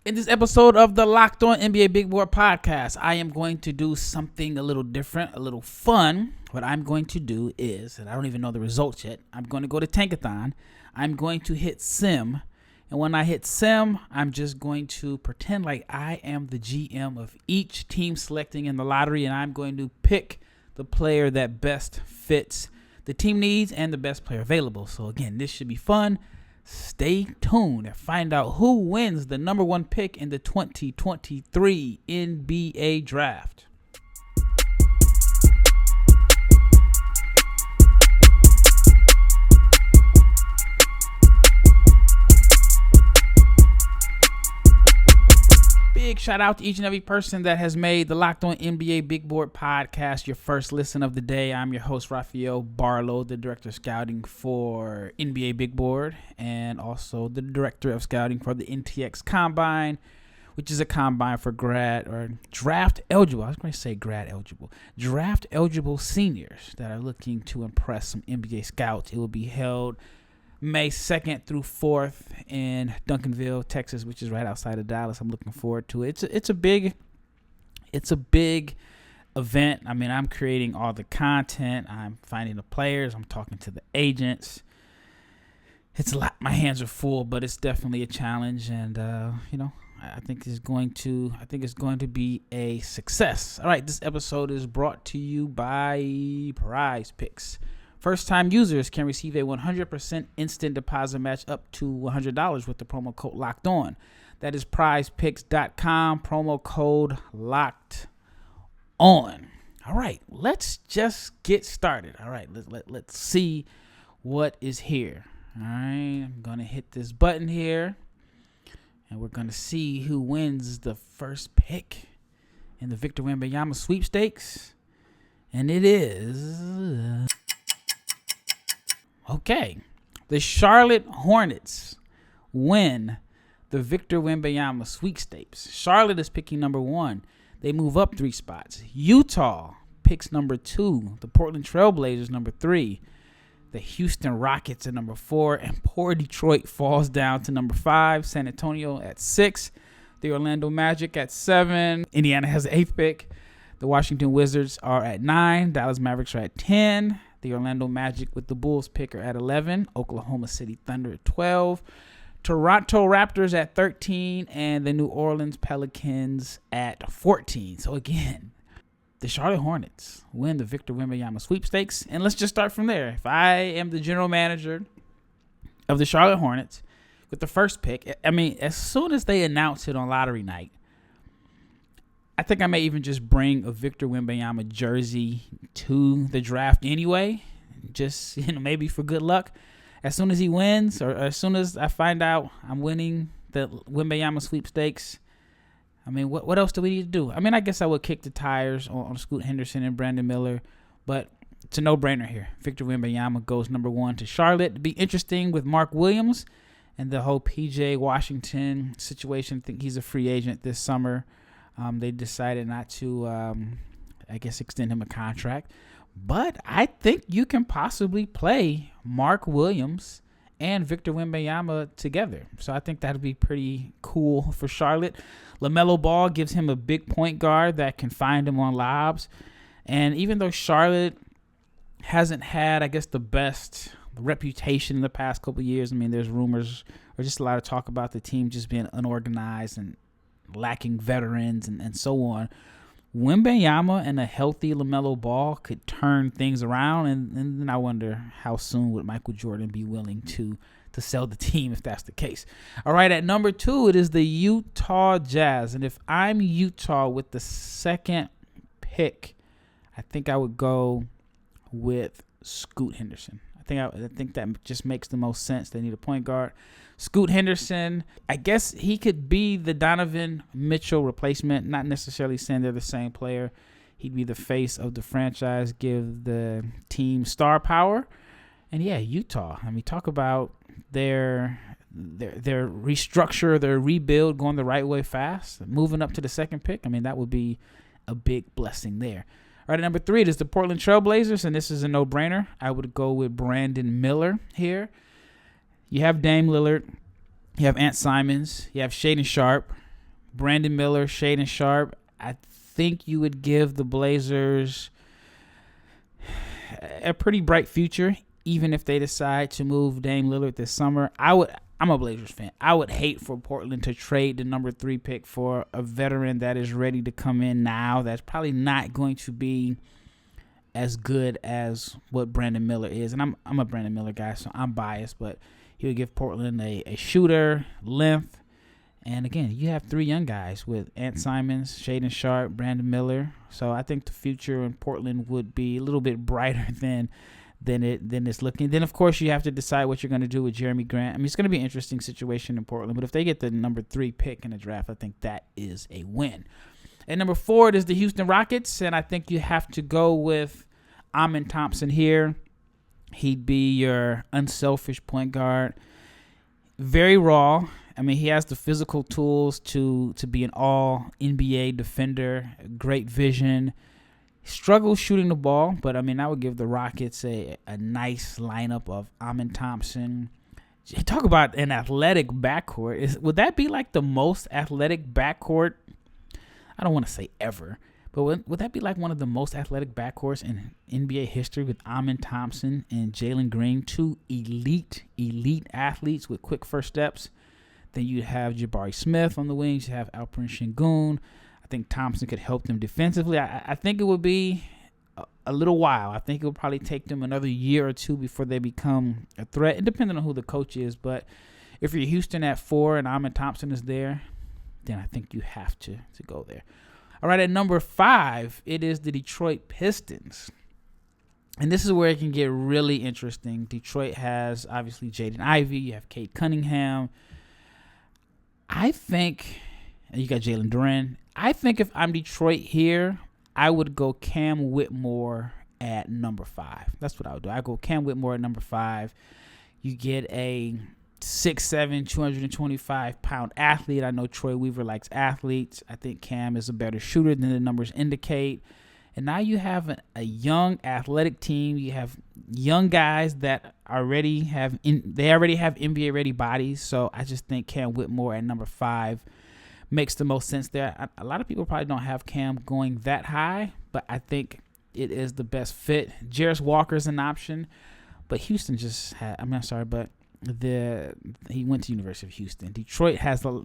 In this episode of the Locked On NBA Big Board Podcast, I am going to do something a little different, a little fun. What I'm going to do is, and I don't even know the results yet, I'm going to go to Tankathon. I'm going to hit Sim. And when I hit Sim, I'm just going to pretend like I am the GM of each team selecting in the lottery, and I'm going to pick the player that best fits the team needs and the best player available. So again, this should be fun. Stay tuned and find out who wins the number one pick in the 2023 NBA Draft. Big shout out to each and every person that has made the Locked On NBA Big Board Podcast your first listen of the day. I'm your host, Rafael Barlowe, the Director of Scouting for NBA Big Board, and also the Director of Scouting for the NTX Combine, which is a combine for draft eligible seniors that are looking to impress some NBA scouts. It will be held May 2nd through 4th in Duncanville, Texas, which is right outside of Dallas. I'm looking forward to it. It's a big event. I mean, I'm creating all the content. I'm finding the players. I'm talking to the agents. It's a lot. My hands are full, but it's definitely a challenge, and I think it's going to be a success. All right, this episode is brought to you by PrizePicks. First-time users can receive a 100% instant deposit match up to $100 with the promo code Locked On. That is PrizePicks.com, promo code Locked On. All right, let's just get started. All right, let's see what is here. All right, I'm going to hit this button here, and we're going to see who wins the first pick in the Victor Wembanyama sweepstakes. And it is... Okay, the Charlotte Hornets win the Victor Wembanyama sweepstakes. Charlotte is picking number 1. They move up 3 spots. Utah picks number 2. The Portland Trailblazers number 3. The Houston Rockets at number 4. And poor Detroit falls down to number 5. San Antonio at 6. The Orlando Magic at 7. Indiana has the 8th pick. The Washington Wizards are at 9. Dallas Mavericks are at 10. The Orlando Magic with the Bulls pick are at 11. Oklahoma City Thunder at 12. Toronto Raptors at 13. And the New Orleans Pelicans at 14. So again, the Charlotte Hornets win the Victor Wembanyama sweepstakes. And let's just start from there. If I am the general manager of the Charlotte Hornets with the first pick, I mean, as soon as they announce it on lottery night, I think I may even just bring a Victor Wembanyama jersey to the draft anyway, just maybe for good luck. As soon as he wins, or as soon as I find out I'm winning the Wembanyama sweepstakes, I mean, what else do we need to do? I mean, I guess I would kick the tires on Scoot Henderson and Brandon Miller, but it's a no-brainer here. Victor Wembanyama goes number 1 to Charlotte. It'd be interesting with Mark Williams and the whole PJ Washington situation. I think he's a free agent this summer. They decided not to, extend him a contract. But I think you can possibly play Mark Williams and Victor Wembanyama together. So I think that would be pretty cool for Charlotte. LaMelo Ball gives him a big point guard that can find him on lobs. And even though Charlotte hasn't had, I guess, the best reputation in the past couple of years, I mean, there's rumors or just a lot of talk about the team just being unorganized and lacking veterans and so on. Wembanyama and a healthy LaMelo Ball could turn things around, and then I wonder how soon would Michael Jordan be willing to sell the team if that's the case. All right, at number 2, it is the Utah Jazz, and if I'm Utah with the second pick, I think I would go with Scoot Henderson. I think that just makes the most sense. They need a point guard. Scoot Henderson, I guess he could be the Donovan Mitchell replacement, not necessarily saying they're the same player. He'd be the face of the franchise, give the team star power. And yeah, Utah. I mean, talk about their restructure, their rebuild going the right way fast, moving up to the second pick. I mean, that would be a big blessing there. All right, at number 3, it is the Portland Trailblazers, and this is a no-brainer. I would go with Brandon Miller here. You have Dame Lillard. You have Ant Simons. You have Shaedon Sharpe. Brandon Miller, Shaedon Sharpe. I think you would give the Blazers a pretty bright future, even if they decide to move Dame Lillard this summer. I'm a Blazers fan. I would hate for Portland to trade the number 3 pick for a veteran that is ready to come in now. That's probably not going to be as good as what Brandon Miller is. And I'm a Brandon Miller guy, so I'm biased, but he would give Portland a shooter, length. And again, you have 3 young guys with Ant Simons, Shaedon Sharpe, Brandon Miller. So I think the future in Portland would be a little bit brighter than it's looking. Then, of course, you have to decide what you're going to do with Jeremy Grant. I mean, it's going to be an interesting situation in Portland. But if they get the number 3 pick in the draft, I think that is a win. And number 4 is the Houston Rockets. And I think you have to go with Amen Thompson here. He'd be your unselfish point guard. Very raw. I mean, he has the physical tools to be an all-NBA defender, great vision. Struggles shooting the ball, but, I mean, I would give the Rockets a nice lineup of Amen Thompson. Talk about an athletic backcourt. Would that be like the most athletic backcourt? I don't want to say ever, but would that be like one of the most athletic backcourts in NBA history with Amen Thompson and Jalen Green, 2 elite athletes with quick first steps? Then you'd have Jabari Smith on the wings. You have Alperen Sengun. I think Thompson could help them defensively. I think it would be a little while. I think it would probably take them another year or 2 before they become a threat, and depending on who the coach is. But if you're Houston at 4 and Amen Thompson is there, then I think you have to go there. All right, at number 5, it is the Detroit Pistons. And this is where it can get really interesting. Detroit has, obviously, Jaden Ivey. You have Cade Cunningham. I think, and you got Jalen Duren. I think if I'm Detroit here, I would go Cam Whitmore at number 5. That's what I would do. I go Cam Whitmore at number 5. You get a 6'7", 225-pound athlete. I know Troy Weaver likes athletes. I think Cam is a better shooter than the numbers indicate. And now you have a young athletic team. You have young guys that already have NBA-ready bodies. So I just think Cam Whitmore at number 5 makes the most sense there. A lot of people probably don't have Cam going that high, but I think it is the best fit. Jarris Walker's an option, but Houston just had, he went to University of Houston. Detroit has a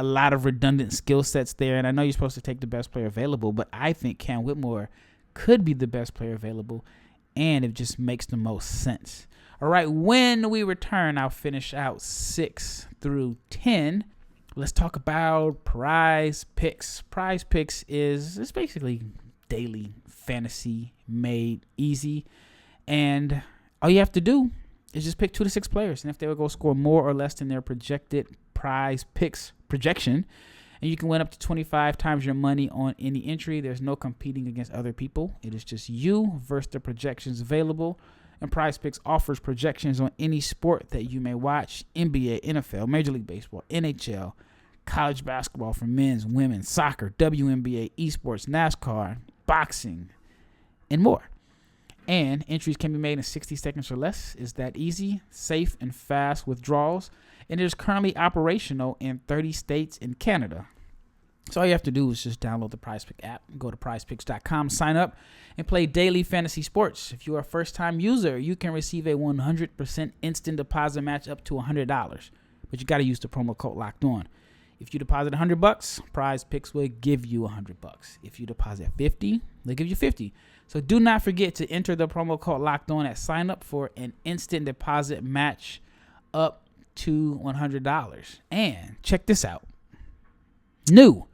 lot of redundant skill sets there, and I know you're supposed to take the best player available, but I think Cam Whitmore could be the best player available, and it just makes the most sense. All right, when we return, I'll finish out 6 through 10. Let's talk about PrizePicks. PrizePicks is basically daily fantasy made easy, and all you have to do is just pick 2 to 6 players, and if they will go score more or less than their projected PrizePicks projection, and you can win up to 25 times your money on any entry. There's no competing against other people. It is just you versus the projections available. And PrizePicks offers projections on any sport that you may watch: NBA, NFL, Major League Baseball, NHL, college basketball for men's, women, soccer, WNBA, esports, NASCAR, boxing, and more. And entries can be made in 60 seconds or less. It's that easy, safe, and fast withdrawals. And it is currently operational in 30 states and Canada. So all you have to do is just download the PrizePicks app, go to prizepicks.com, sign up, and play daily fantasy sports. If you are a first-time user, you can receive a 100% instant deposit match up to $100. But you got to use the promo code Locked On. If you deposit $100, PrizePicks will give you $100. If you deposit $50, they'll give you $50. So do not forget to enter the promo code Locked On at sign up for an instant deposit match up to $100. And check this out. New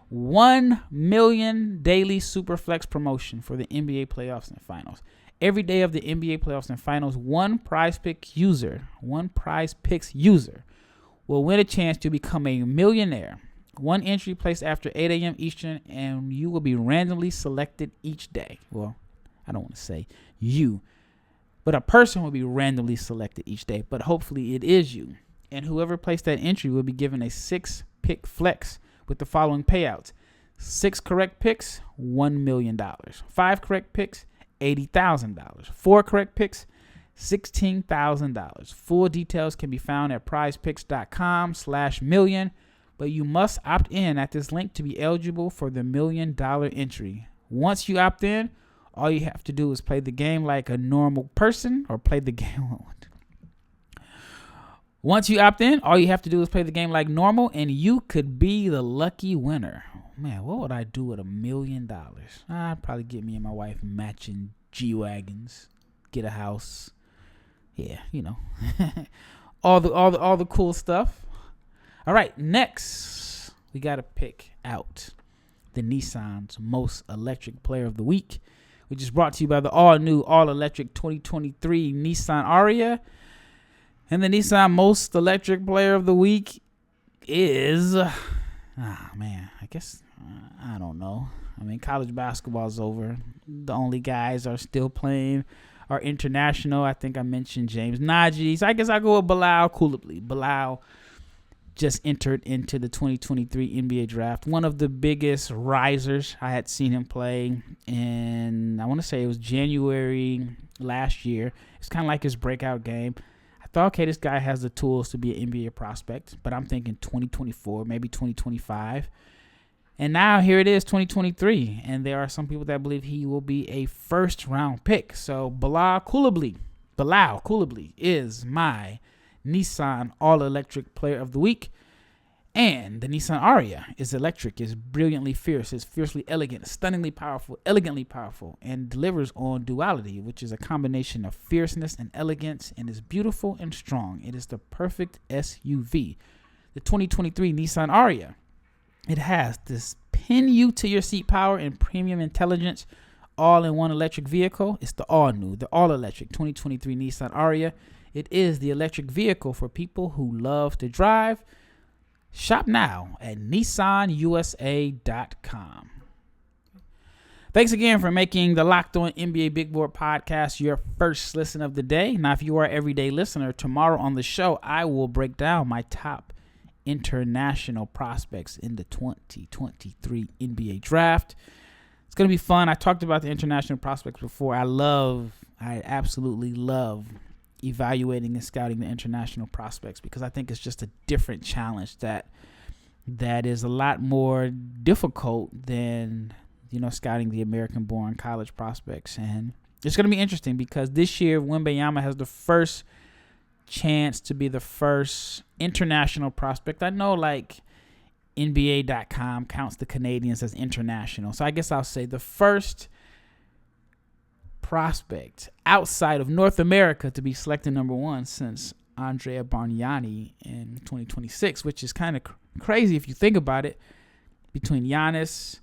1 million daily Superflex promotion for the NBA playoffs and finals. Every day of the NBA playoffs and finals, one PrizePicks user will win a chance to become a millionaire. One entry placed after 8 a.m. Eastern, and you will be randomly selected each day. Well, I don't want to say you, but a person will be randomly selected each day, but hopefully it is you. And whoever placed that entry will be given a 6-pick flex with the following payouts: 6 correct picks, $1 million. 5 correct picks, $80,000. 4 correct picks, $16,000. Full details can be found at prizepicks.com/million. but you must opt in at this link to be eligible for the $1 million entry. Once you opt in, all you have to do is play the game like a normal person, or play the game. Once you opt in, all you have to do is play the game like normal, and you could be the lucky winner. Man, what would I do with $1 million? I'd probably get me and my wife matching G-Wagons, get a house. Yeah, you know, all the cool stuff. All right, next we got to pick out the Nissan's most electric player of the week, which is brought to you by the all-new, all-electric 2023 Nissan Ariya. And the Nissan most electric player of the week is, I guess, I don't know. I mean, college basketball is over. The only guys are still playing are international. I think I mentioned James Nagy. So I guess I'll go with Bilal Coulibaly. Bilal just entered into the 2023 NBA draft. One of the biggest risers. I had seen him play in, I want to say it was January last year. It's kind of like his breakout game. I thought, okay, this guy has the tools to be an NBA prospect, but I'm thinking 2024, maybe 2025. And now here it is, 2023, and there are some people that believe he will be a first-round pick. So Bilal Coulibaly is my Nissan all-electric player of the week. And the Nissan Ariya is electric, is brilliantly fierce, is fiercely elegant, stunningly powerful, elegantly powerful, and delivers on duality, which is a combination of fierceness and elegance, and is beautiful and strong. It is the perfect SUV. The 2023 Nissan Ariya. It has this pin you to your seat power and premium intelligence all in one electric vehicle. It's the all-new, the all-electric 2023 Nissan Ariya. It is the electric vehicle for people who love to drive. Shop now at nissanusa.com. Thanks again for making the Locked On NBA Big Board podcast your first listen of the day. Now, if you are an everyday listener, tomorrow on the show, I will break down my top international prospects in the 2023 NBA draft. It's going to be fun. I talked about the international prospects before. I absolutely love evaluating and scouting the international prospects because I think it's just a different challenge that is a lot more difficult than, scouting the American-born college prospects. And it's going to be interesting because this year Wembanyama has the first chance to be the first international prospect. I know NBA.com counts the Canadians as international. So I guess I'll say the first prospect outside of North America to be selected number one since Andrea Bargnani in 2026, which is kind of crazy if you think about it. Between Giannis,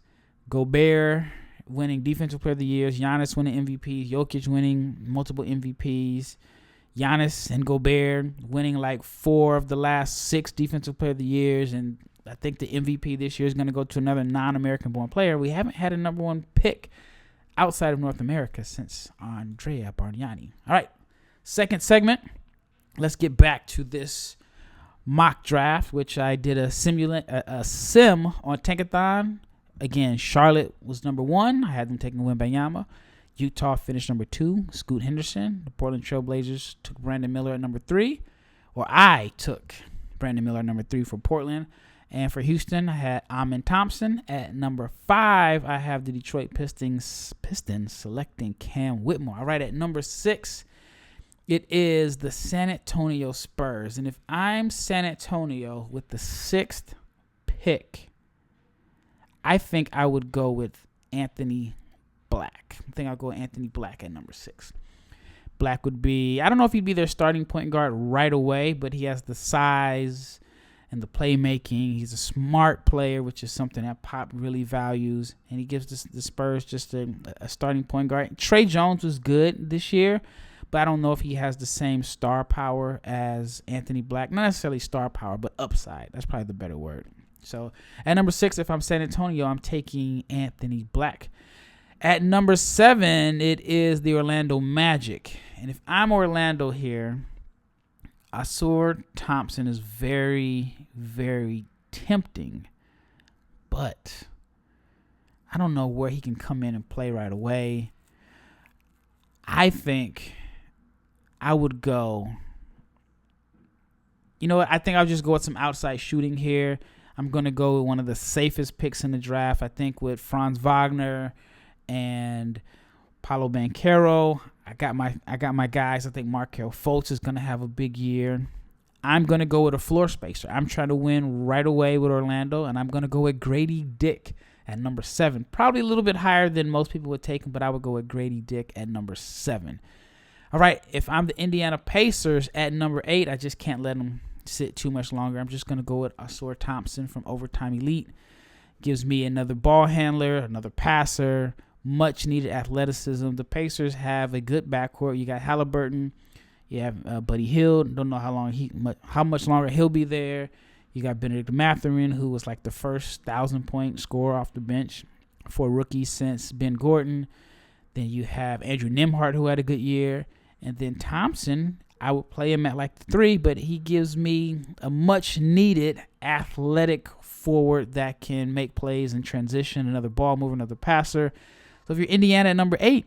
Gobert winning Defensive Player of the Year, Giannis winning MVP, Jokic winning multiple MVPs, Giannis and Gobert winning 4 of the last 6 Defensive Player of the Years, and I think the MVP this year is going to go to another non-American born player. We haven't had a number one pick outside of North America since Andrea Bargnani. All right, second segment. Let's get back to this mock draft, which I did a sim on Tankathon. Again, Charlotte was number 1. I had them taking Wembanyama. Utah finished number 2, Scoot Henderson. The Portland Trailblazers took Brandon Miller at number 3. Or I took Brandon Miller at number 3 for Portland. And for Houston, I had Amen Thompson. At number 5, I have the Detroit Pistons selecting Cam Whitmore. All right, at number 6, it is the San Antonio Spurs. And if I'm San Antonio with the 6th pick, I think I would go with Anthony Black. I think I'll go with Anthony Black at number 6. Black would be, I don't know if he'd be their starting point guard right away, but he has the size and the playmaking. He's a smart player, which is something that Pop really values. And he gives the Spurs just a starting point guard. Trey Jones was good this year, but I don't know if he has the same star power as Anthony Black. Not necessarily star power, but upside. That's probably the better word. So at number 6, if I'm San Antonio, I'm taking Anthony Black. At number 7, it is the Orlando Magic. And if I'm Orlando here, Ausar Thompson is very, very tempting. But I don't know where he can come in and play right away. I think I would go. You know what? I think I'll just go with some outside shooting here. I'm going to go with one of the safest picks in the draft. I think with Franz Wagner and Paolo Banchero, I got my guys. I think Markelle Fultz is going to have a big year. I'm going to go with a floor spacer. I'm trying to win right away with Orlando, and I'm going to go with Grady Dick at number 7. Probably a little bit higher than most people would take him, but I would go with Grady Dick at number 7. All right, if I'm the Indiana Pacers at number 8, I just can't let them sit too much longer. I'm just going to go with Ausar Thompson from Overtime Elite. Gives me another ball handler, another passer, much needed athleticism. The Pacers have a good backcourt. You got Halliburton. You have Buddy Hield. Don't know how much longer he'll be there. You got Benedict Mathurin, who was like the first 1,000-point scorer off the bench for rookies since Ben Gordon. Then you have Andrew Nembhard, who had a good year. And then Thompson, I would play him at like the 3, but he gives me a much-needed athletic forward that can make plays in transition, another ball mover, another passer. So if you're Indiana at number 8,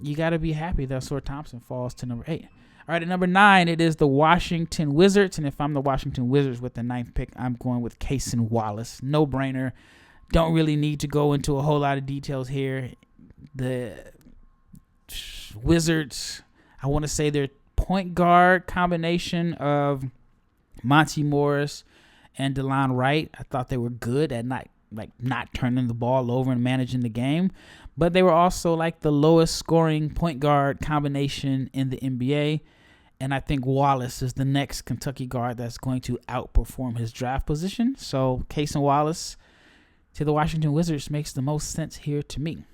you got to be happy that Ausar Thompson falls to number 8. All right, at number 9, it is the Washington Wizards. And if I'm the Washington Wizards with the 9th pick, I'm going with Cason Wallace. No-brainer. Don't really need to go into a whole lot of details here. The Wizards, I want to say they're point guard combination of Monty Morris and DeLon Wright. I thought they were good at not turning the ball over and managing the game. But they were also like the lowest scoring point guard combination in the NBA. And I think Wallace is the next Kentucky guard that's going to outperform his draft position. So Cason Wallace to the Washington Wizards makes the most sense here to me.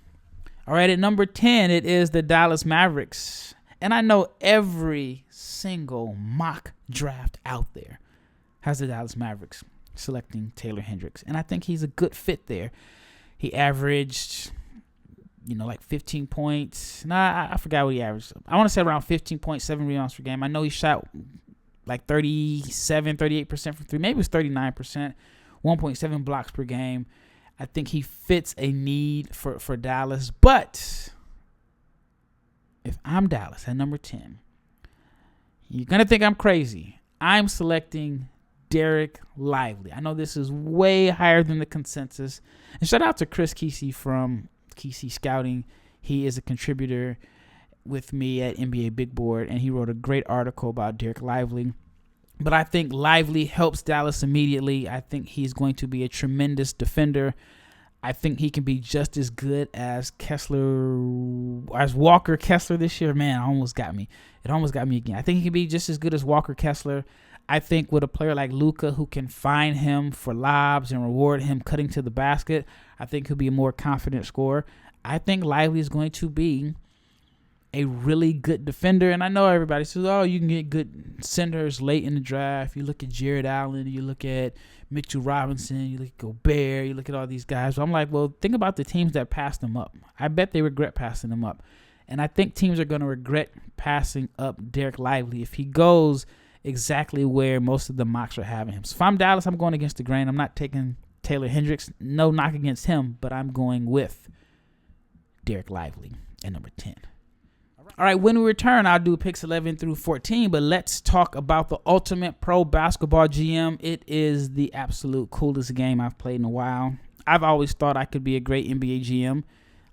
All right, at number 10, it is the Dallas Mavericks. And I know every single mock draft out there has the Dallas Mavericks selecting Taylor Hendricks. And I think he's a good fit there. He averaged, like 15 points. I forgot what he averaged. I want to say around 15.7 rebounds per game. I know he shot like 38% from 3. Maybe it was 39%. 1.7 blocks per game. I think he fits a need for Dallas. But if I'm Dallas at number 10, you're going to think I'm crazy. I'm selecting Derek Lively. I know this is way higher than the consensus. And shout out to Chris Kesey from Kesey Scouting. He is a contributor with me at NBA Big Board, and he wrote a great article about Derek Lively. But I think Lively helps Dallas immediately. I think he's going to be a tremendous defender. I think he can be just as good as Walker Kessler this year. Man, it almost got me again. I think he can be just as good as Walker Kessler. I think with a player like Luka who can find him for lobs and reward him cutting to the basket, I think he'll be a more confident scorer. I think Lively is going to be a really good defender. And I know everybody says, you can get good centers late in the draft. You look at Jared Allen, you look at Mitchell Robinson, you look at Gobert, you look at all these guys. So I'm like, well, think about the teams that passed him up. I bet they regret passing him up. And I think teams are going to regret passing up Derek Lively if he goes exactly where most of the mocks are having him. So if I'm Dallas, I'm going against the grain. I'm not taking Taylor Hendricks. No knock against him, but I'm going with Derek Lively at number 10. All right, when we return, I'll do picks 11 through 14, but let's talk about the Ultimate Pro Basketball GM. It is the absolute coolest game I've played in a while. I've always thought I could be a great NBA GM.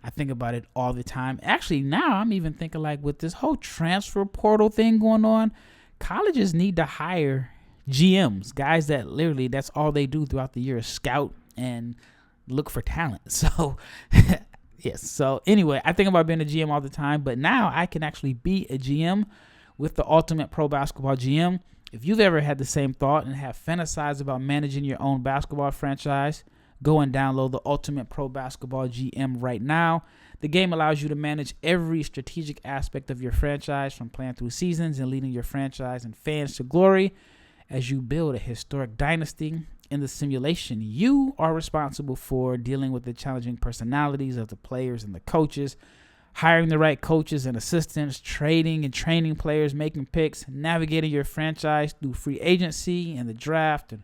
I think about it all the time. Actually, now I'm even thinking like with this whole transfer portal thing going on, colleges need to hire GMs, guys that literally that's all they do throughout the year is scout and look for talent. So yes. So anyway, I think about being a GM all the time, but now I can actually be a GM with the Ultimate Pro Basketball GM. If you've ever had the same thought and have fantasized about managing your own basketball franchise, go and download the Ultimate Pro Basketball GM right now. The game allows you to manage every strategic aspect of your franchise, from playing through seasons and leading your franchise and fans to glory as you build a historic dynasty. In the simulation, you are responsible for dealing with the challenging personalities of the players and the coaches, hiring the right coaches and assistants, trading and training players, making picks, navigating your franchise through free agency and the draft, and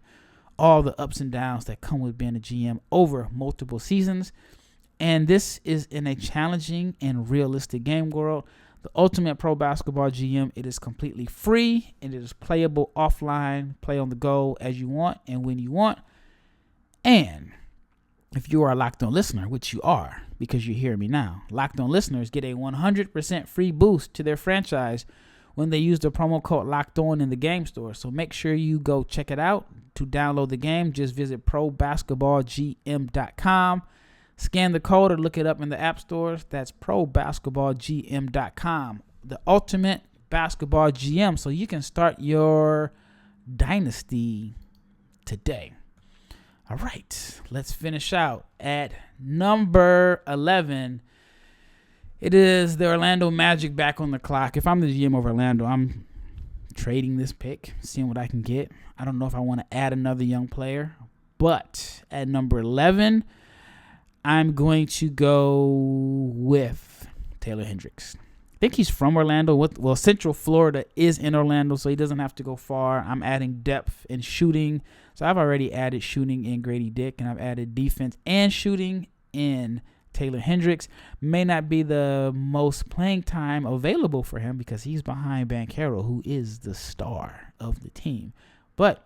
all the ups and downs that come with being a GM over multiple seasons. And this is in a challenging and realistic game world. The Ultimate Pro Basketball GM, it is completely free and it is playable offline, play on the go as you want and when you want. And if you are a Locked On listener, which you are because you're hearing me now, Locked On listeners get a 100% free boost to their franchise when they use the promo code Locked On in the game store. So make sure you go check it out. To download the game, just visit probasketballgm.com. Scan the code or look it up in the app stores. That's probasketballgm.com. The ultimate basketball GM, so you can start your dynasty today. All right, let's finish out at number 11. It is the Orlando Magic back on the clock. If I'm the GM of Orlando, I'm trading this pick, seeing what I can get. I don't know if I want to add another young player, but at number 11, I'm going to go with Taylor Hendricks. I think he's from Orlando. Well, Central Florida is in Orlando, so he doesn't have to go far. I'm adding depth and shooting. So I've already added shooting in Grady Dick, and I've added defense and shooting in Taylor Hendricks. May not be the most playing time available for him because he's behind Banchero, who is the star of the team. But,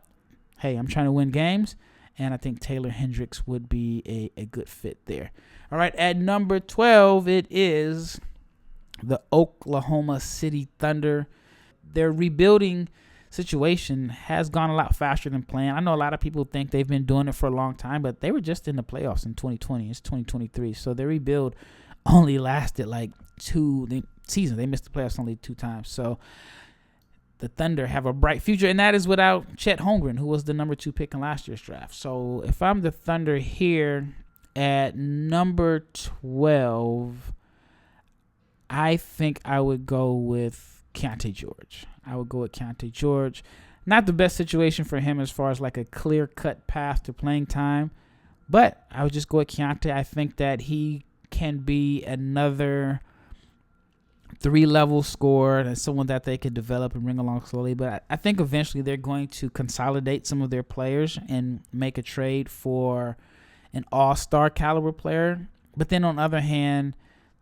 hey, I'm trying to win games, and I think Taylor Hendricks would be a good fit there. All right, at number 12, it is the Oklahoma City Thunder. Their rebuilding situation has gone a lot faster than planned. I know a lot of people think they've been doing it for a long time, but they were just in the playoffs in 2020. It's 2023, so their rebuild only lasted like 2 seasons. They missed the playoffs only 2 times. So the Thunder have a bright future, and that is without Chet Holmgren, who was the number 2 pick in last year's draft. So if I'm the Thunder here at number 12, I think I would go with Keontae George. Not the best situation for him as far as like a clear-cut path to playing time, but I would just go with Keontae. I think that he can be another 3-level scorer and someone that they could develop and bring along slowly. But I think eventually they're going to consolidate some of their players and make a trade for an all-star caliber player. But then on the other hand,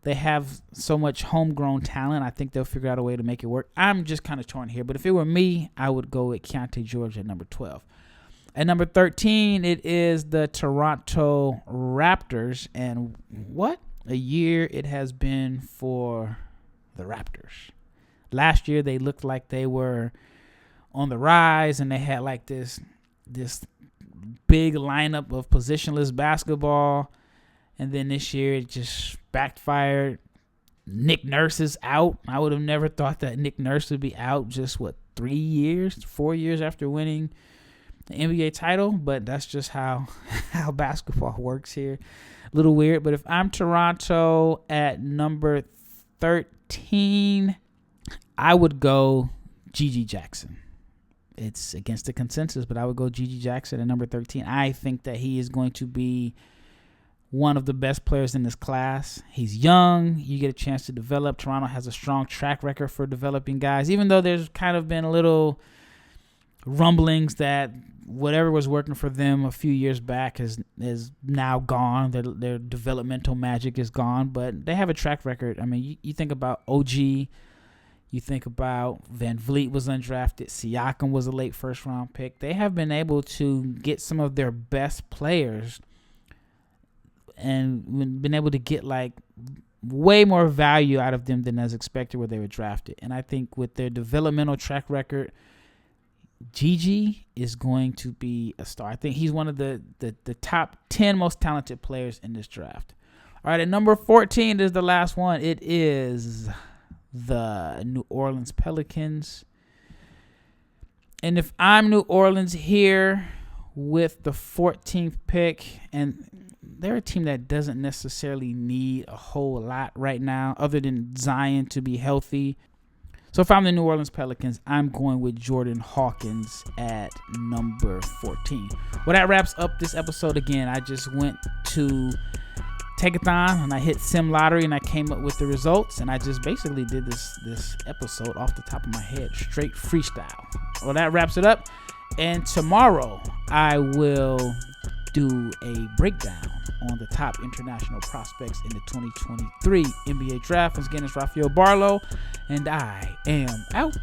they have so much homegrown talent. I think they'll figure out a way to make it work. I'm just kind of torn here. But if it were me, I would go with Keontae George at number 12. At number 13, it is the Toronto Raptors. And what a year it has been for the Raptors. Last year, they looked like they were on the rise, and they had like this big lineup of positionless basketball. And then this year, it just backfired. Nick Nurse is out. I would have never thought that Nick Nurse would be out just, 4 years after winning the NBA title. But that's just how basketball works here. A little weird. But if I'm Toronto at number 13, I would go Gigi Jackson. It's against the consensus, but I would go Gigi Jackson at number 13. I think that he is going to be one of the best players in this class. He's young. You get a chance to develop. Toronto has a strong track record for developing guys, even though there's kind of been a little rumblings that whatever was working for them a few years back is now gone. Their developmental magic is gone, but they have a track record. I mean, you think about OG, you think about Van Vliet was undrafted, Siakam was a late first-round pick. They have been able to get some of their best players and been able to get like way more value out of them than as expected where they were drafted. And I think with their developmental track record, Gigi is going to be a star. I think he's one of the top 10 most talented players in this draft. All right, at number 14 is the last one. It is the New Orleans Pelicans. And if I'm New Orleans here with the 14th pick, and they're a team that doesn't necessarily need a whole lot right now other than Zion to be healthy. So if I'm the New Orleans Pelicans, I'm going with Jordan Hawkins at number 14. Well, that wraps up this episode again. I just went to Tankathon and I hit Sim Lottery and I came up with the results, and I just basically did this episode off the top of my head, straight freestyle. Well, that wraps it up. And tomorrow I will do a breakdown on the top international prospects in the 2023 NBA Draft. Once again, it's Rafael Barlowe, and I am out.